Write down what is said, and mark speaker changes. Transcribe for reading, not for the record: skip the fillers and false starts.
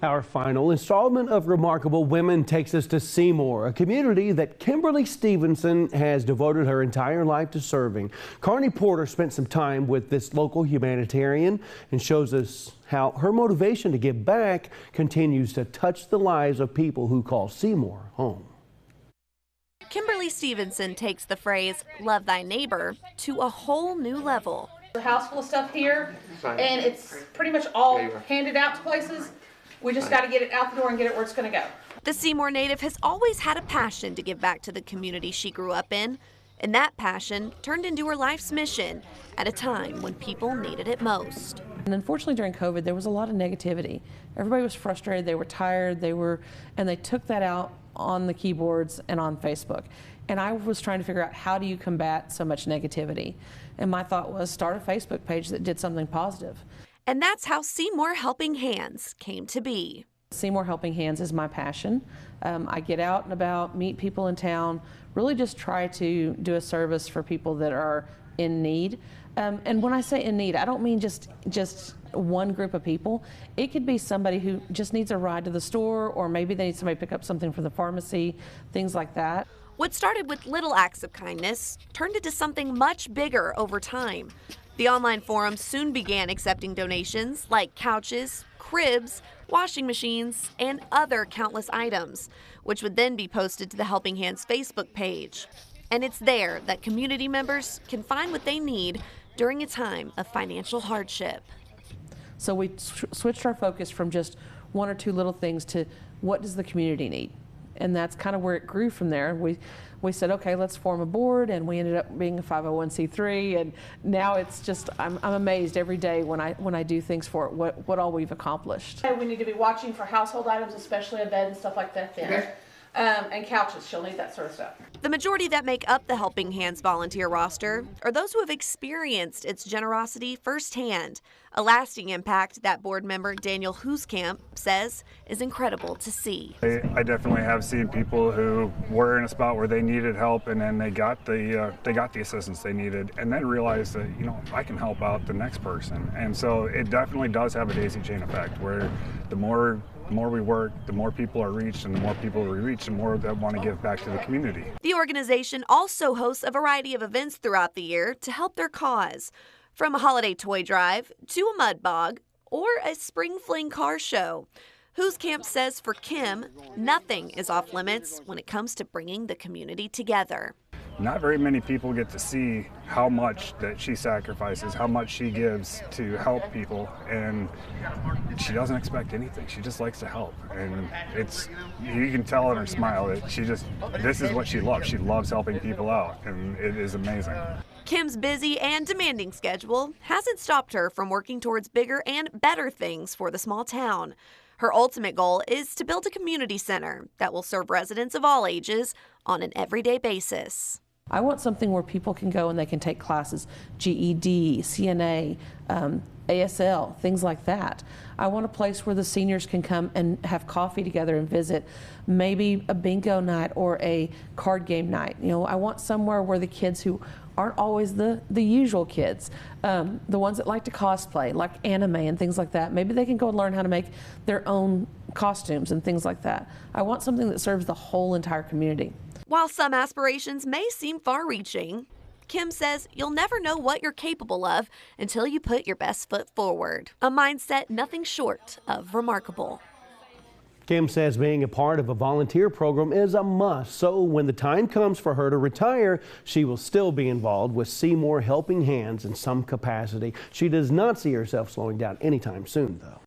Speaker 1: Our final installment of Remarkable Women takes us to Seymour, a community that Kimberly Stevenson has devoted her entire life to serving. Carney Porter spent some time with this local humanitarian and shows us how her motivation to give back continues to touch the lives of people who call Seymour home.
Speaker 2: Kimberly Stevenson takes the phrase, "love thy neighbor," to a whole new level.
Speaker 3: The house full of stuff here, and it's pretty much all handed out to places. We just got to get it out the door and get it where it's going to go.
Speaker 2: The Seymour native has always had a passion to give back to the community she grew up in, and that passion turned into her life's mission at a time when people needed it most.
Speaker 4: And unfortunately during COVID there was a lot of negativity. Everybody was frustrated, they were tired, and they took that out on the keyboards and on Facebook. And I was trying to figure out, how do you combat so much negativity? And my thought was, start a Facebook page that did something positive.
Speaker 2: And that's how Seymour Helping Hands came to be.
Speaker 4: Seymour Helping Hands is my passion. I get out and about, meet people in town, really just try to do a service for people that are in need. And when I say in need, I don't mean just one group of people. It could be somebody who just needs a ride to the store, or maybe they need somebody to pick up something from the pharmacy, things like that.
Speaker 2: What started with little acts of kindness turned into something much bigger over time. The online forum soon began accepting donations like couches, cribs, washing machines, and other countless items, which would then be posted to the Helping Hands Facebook page. And it's there that community members can find what they need during a time of financial hardship.
Speaker 4: So we switched our focus from just one or two little things to what does the community need? And that's kind of where it grew from there. We said, okay, let's form a board, and we ended up being a 501c3, and now it's just, I'm amazed every day when I do things for it, what all we've accomplished.
Speaker 3: We need to be watching for household items, especially a bed and stuff like that then. Okay. And couches, she'll need that sort of stuff.
Speaker 2: The majority that make up the Helping Hands volunteer roster are those who have experienced its generosity firsthand, a lasting impact that board member Daniel Hooskamp says is incredible to see.
Speaker 5: I definitely have seen people who were in a spot where they needed help, and then they got the assistance they needed, and then realized that, you know, I can help out the next person. And so it definitely does have a daisy chain effect, where the more we work, the more people are reached, and the more people we reach, the more that want to give back to the community.
Speaker 2: The organization also hosts a variety of events throughout the year to help their cause, from a holiday toy drive to a mud bog or a spring fling car show. Hooskamp says for Kim, nothing is off limits when it comes to bringing the community together.
Speaker 5: Not very many people get to see how much that she sacrifices, how much she gives to help people, and she doesn't expect anything. She just likes to help, and you can tell in her smile that this is what she loves. She loves helping people out, and it is amazing.
Speaker 2: Kim's busy and demanding schedule hasn't stopped her from working towards bigger and better things for the small town. Her ultimate goal is to build a community center that will serve residents of all ages on an everyday basis.
Speaker 4: I want something where people can go and they can take classes, GED, CNA, ASL, things like that. I want a place where the seniors can come and have coffee together and visit, maybe a bingo night or a card game night. You know, I want somewhere where the kids who aren't always the usual kids, the ones that like to cosplay, like anime and things like that, maybe they can go and learn how to make their own costumes and things like that. I want something that serves the whole entire community.
Speaker 2: While some aspirations may seem far-reaching, Kim says you'll never know what you're capable of until you put your best foot forward. A mindset nothing short of remarkable.
Speaker 1: Kim says being a part of a volunteer program is a must, so when the time comes for her to retire, she will still be involved with Seymour Helping Hands in some capacity. She does not see herself slowing down anytime soon, though.